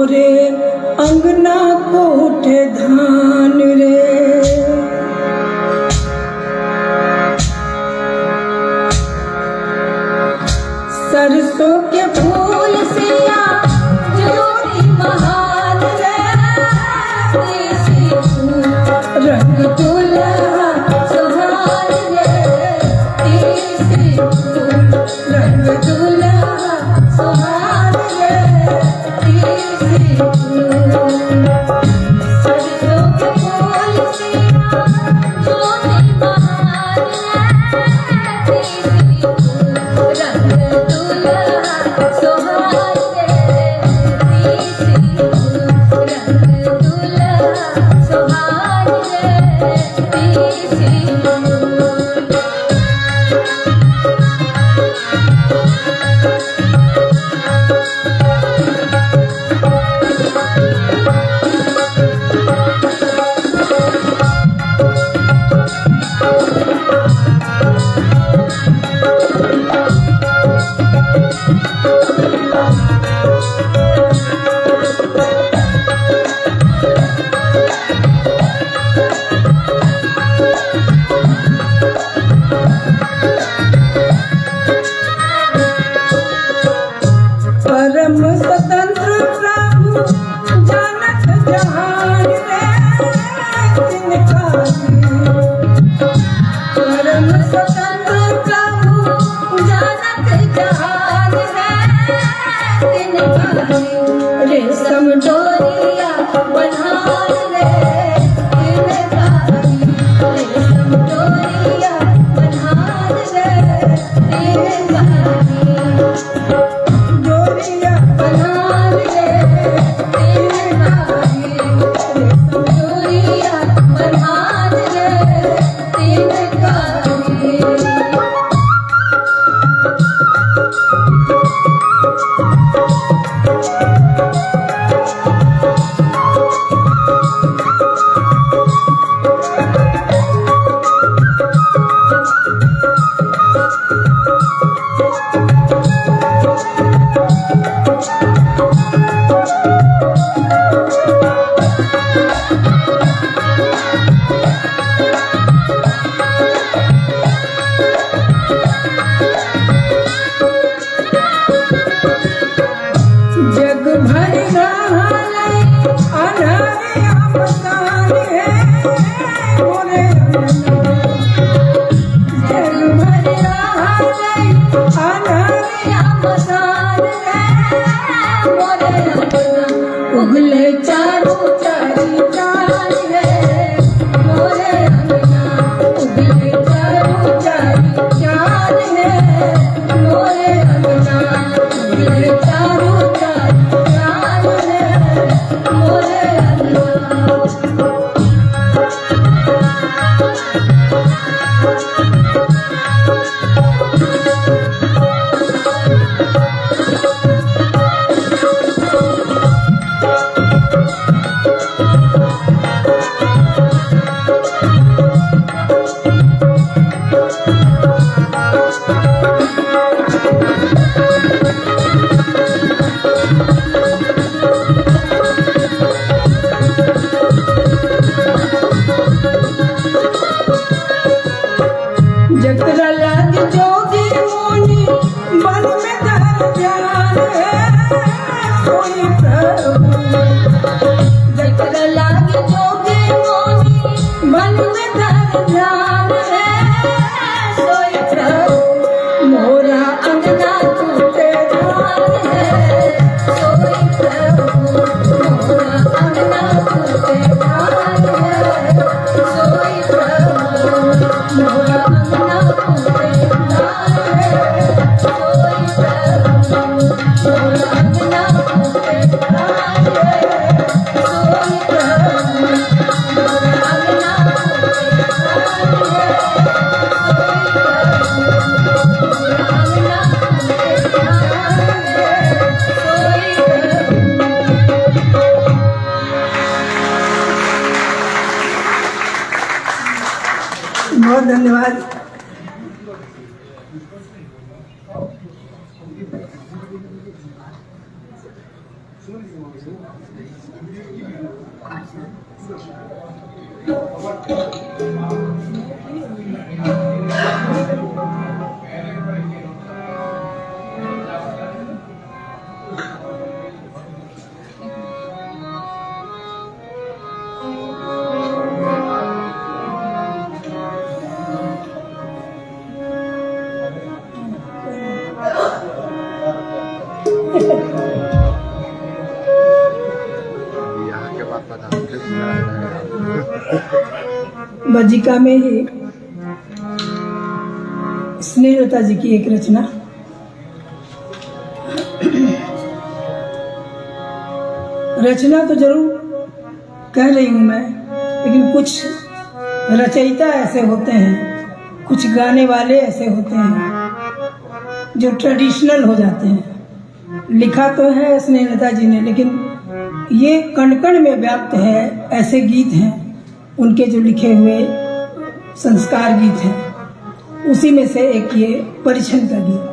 मोरे अंगना कोठ धान रे। सरसों के फूल सिया जोड़ी महान रे। देसी फूल रंग दुल्हा सुहान रे। देसी फूल रंग दुल्हा सुहान रे। देसी फूल सरसों के फूल सिया जोड़ी महान रे। देसी फूल रंग परम स्वतंत्र प्रभु जानत जहान रे। तिनका परम स्वतंत्र प्रभु जानत जहान रे। तिनका रेशम डोरिया बन्हान रे। तिनका रेशम डोरिया बन्हान रे। तिनका जग भर रहलै अन्हरिया मसान है। मोरे जग भर रहलै अन्हरिया मसान है। मोरे उगले चारू चारी चाँद है। मोरे अंगना उगले चारू चारी चाँद है। मोरे अंगना उगले चारू जकरा लाग जोगी मुनि बन में धर ध्यान है। कोई प्रभु जकरा लाग जोगी मुनि बन में धर ध्यान है। कोई प्रभु मोरा अंगना टूटे धान है। कोई प्रभु मोरा अंगना टूटे धान है। कोई प्रभु मोरा बहुत धन्यवाद। यहाँ के बाद पता नहीं बज्जिका में ही स्नेहलता जी की एक रचना। रचना तो जरूर कह रही हूं मैं, लेकिन कुछ रचयिता ऐसे होते हैं, कुछ गाने वाले ऐसे होते हैं जो ट्रेडिशनल हो जाते हैं। लिखा तो है स्नेहलता जी ने, लेकिन ये कण कण में व्याप्त है। ऐसे गीत हैं उनके जो लिखे हुए संस्कार गीत हैं, उसी में से एक ये परिछन का गीत।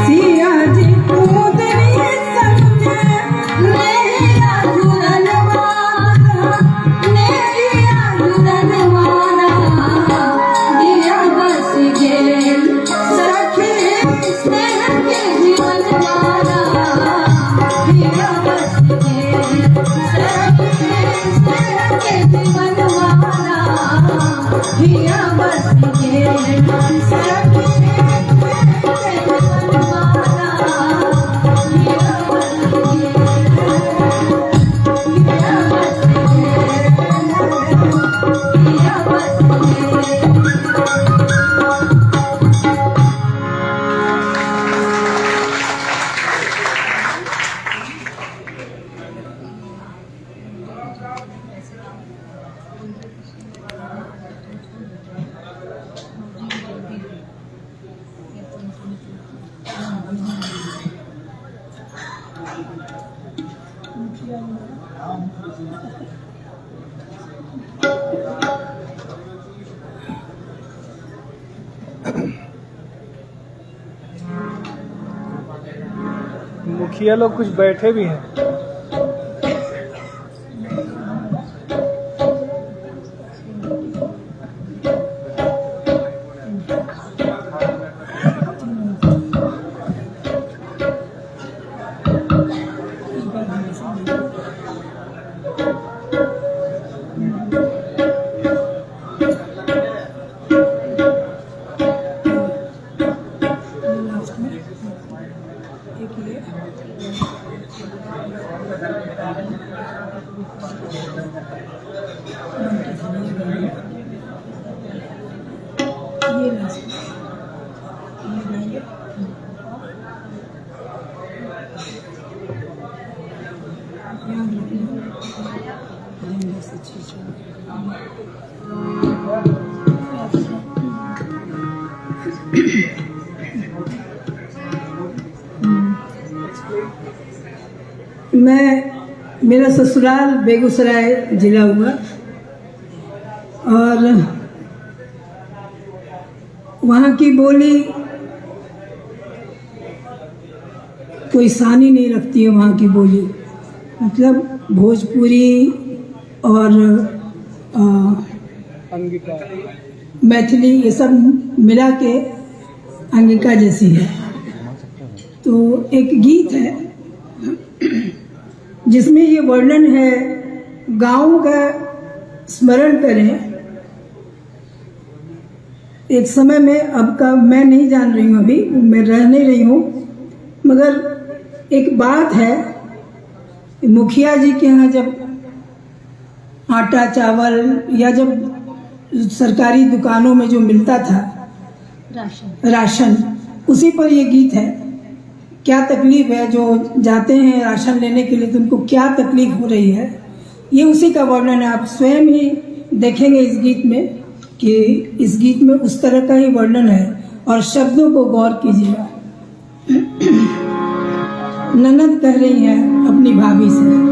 सिया जी कूदरी संग नेरिया जुरनवाना दिया बस गेल सखी स्नेह के जीवन वाला दिया बस गेल सखी स्नेह के जीवन वाला दिया बस गेल सखी मुखिया लोग कुछ बैठे भी हैं। मेरा ससुराल बेगूसराय जिला हुआ और वहाँ की बोली कोई सानी नहीं रखती है। वहाँ की बोली मतलब भोजपुरी और अंगिका मैथिली ये सब मिला के अंगिका जैसी है। तो एक गीत है जिसमें ये वर्णन है गाँव का स्मरण करें। एक समय में अब का मैं नहीं जान रही हूँ, अभी मैं रह नहीं रही हूँ, मगर एक बात है मुखिया जी के यहाँ जब आटा चावल या जब सरकारी दुकानों में जो मिलता था राशन उसी पर ये गीत है। क्या तकलीफ है जो जाते हैं राशन लेने के लिए तो उनको क्या तकलीफ हो रही है, ये उसी का वर्णन है। आप स्वयं ही देखेंगे इस गीत में कि इस गीत में उस तरह का ही वर्णन है और शब्दों को गौर कीजिएगा। ननद कह रही है अपनी भाभी से,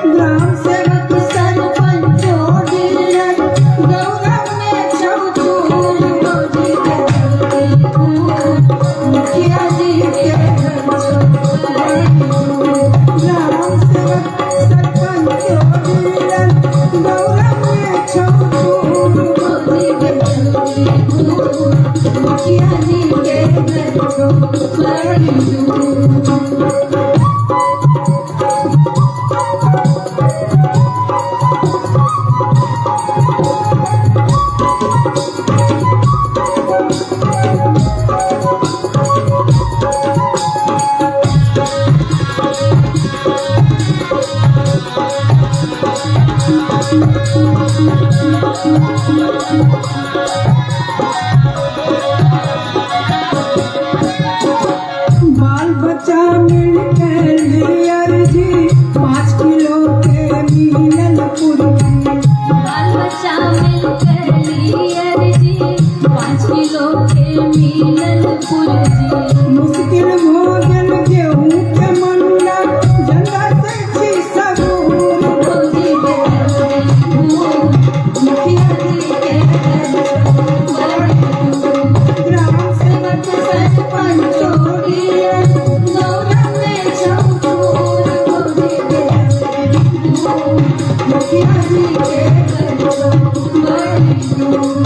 ग्राम सेवक सरपंचों बाल बच्चा मिल के लियर जी 5 किलो के मिलल पुरजी। बाल बच्चा मिलकर लियर जी 5 किलो के मिलल पुरजी। मुश्किल भोजन गेहूं के मंडा जंगा से छी सबूर। भौजी बेटौरी दूर, मुखिया जी के बड़ी दूर। ग्राम सेवक सरपंचोरी गौरव में चौधूर। भौजी बेटौरी दूर, मुखिया जी के बड़ी दूर।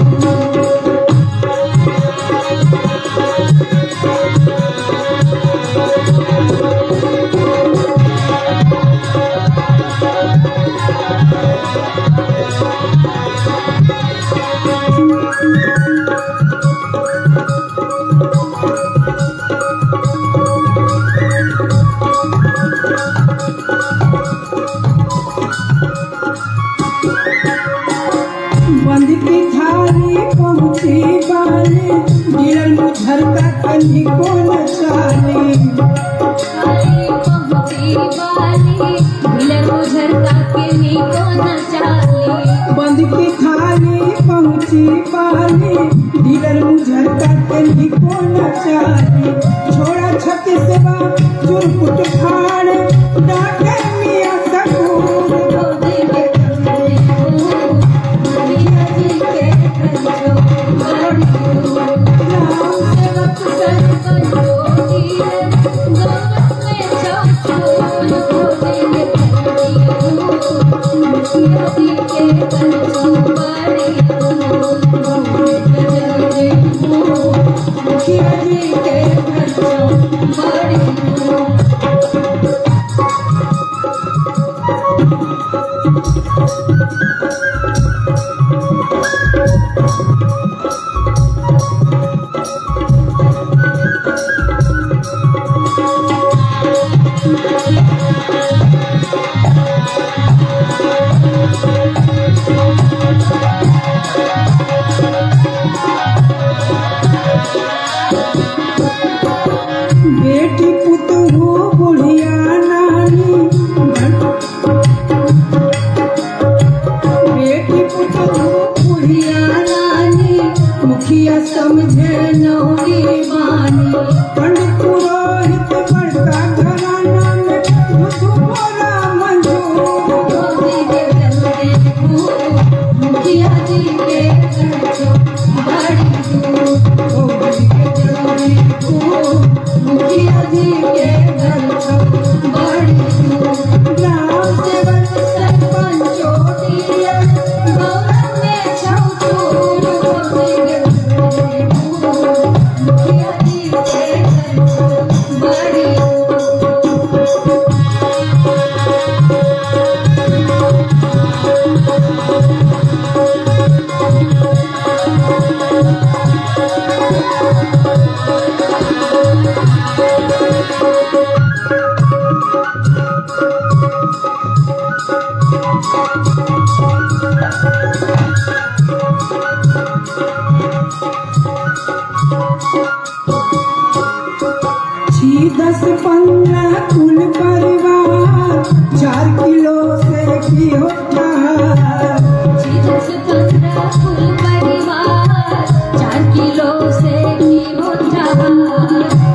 बंद की थाली पहुंची बाली गिरल मुझर का कन्ही को नचाली। खाली पहुंची बाली मिलन मुझर का किन्हीं को न चाली। बंद की थाली पहुंची बाली गिरल मुझर का कन्ही को नचाली। छोड़ा छत सेवा चुरपुट फाड़ डाके मियां सकूर। भौजी बेटौरी दूर, मुखिया जी के बड़ी दूर। ग्राम सेवक सरपंचोरी गौरव में चौधूर। भौजी बेटौरी दूर, मुखिया जी के बड़ी दूर। भौजी बेटौरी दूर, मुखिया जी के बड़ी दूर। बेटी पुत हो बुढ़िया नानी बेटी पुत हो बुढ़िया नानी मुखिया समझे नौरी बानी। पंडित पुरोहित बड़का घराना में बोला मंजूर। भौजी बेटौरी दूर, मुखिया जी के बड़ी दूर। भौजी बेटौरी दूर, मुखिया जी के बड़ी दूर। ग्राम सेवक सरपंचोरी गौरव में चौधूर। भौजी बेटौरी दूर, मुखिया जी के बड़ी छी 10-15 कुल परिवार 4 किलो से की होता है। 10-15 कुल परिवार 4 किलो से की होता है।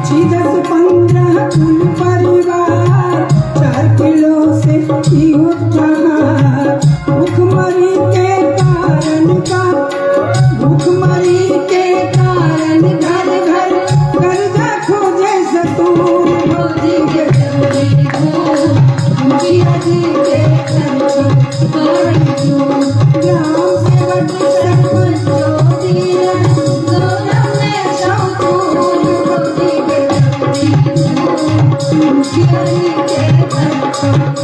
छी 10-15 कुल परिवार 4 किलो से की होता है। भूखमरी के कारण का भूखमरी के कारण घर घर कर्जा खोजे सतूर। भौजी बेटौरी दूर, मुखिया जी के बड़ी दूर। ग्राम सेवक सरपंचोरी गौरव में चौधूर। भौजी बेटौरी दूर, मुखिया जी के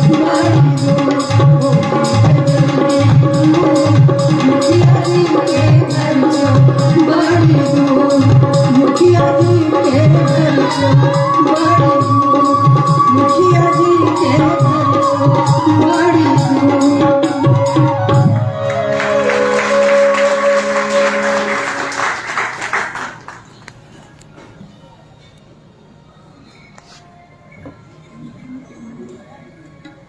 बड़ी दूर। भौजी बेटौरी दूर, मुखिया जी के बड़ी दूर। मुखिया जी के घर बड़ी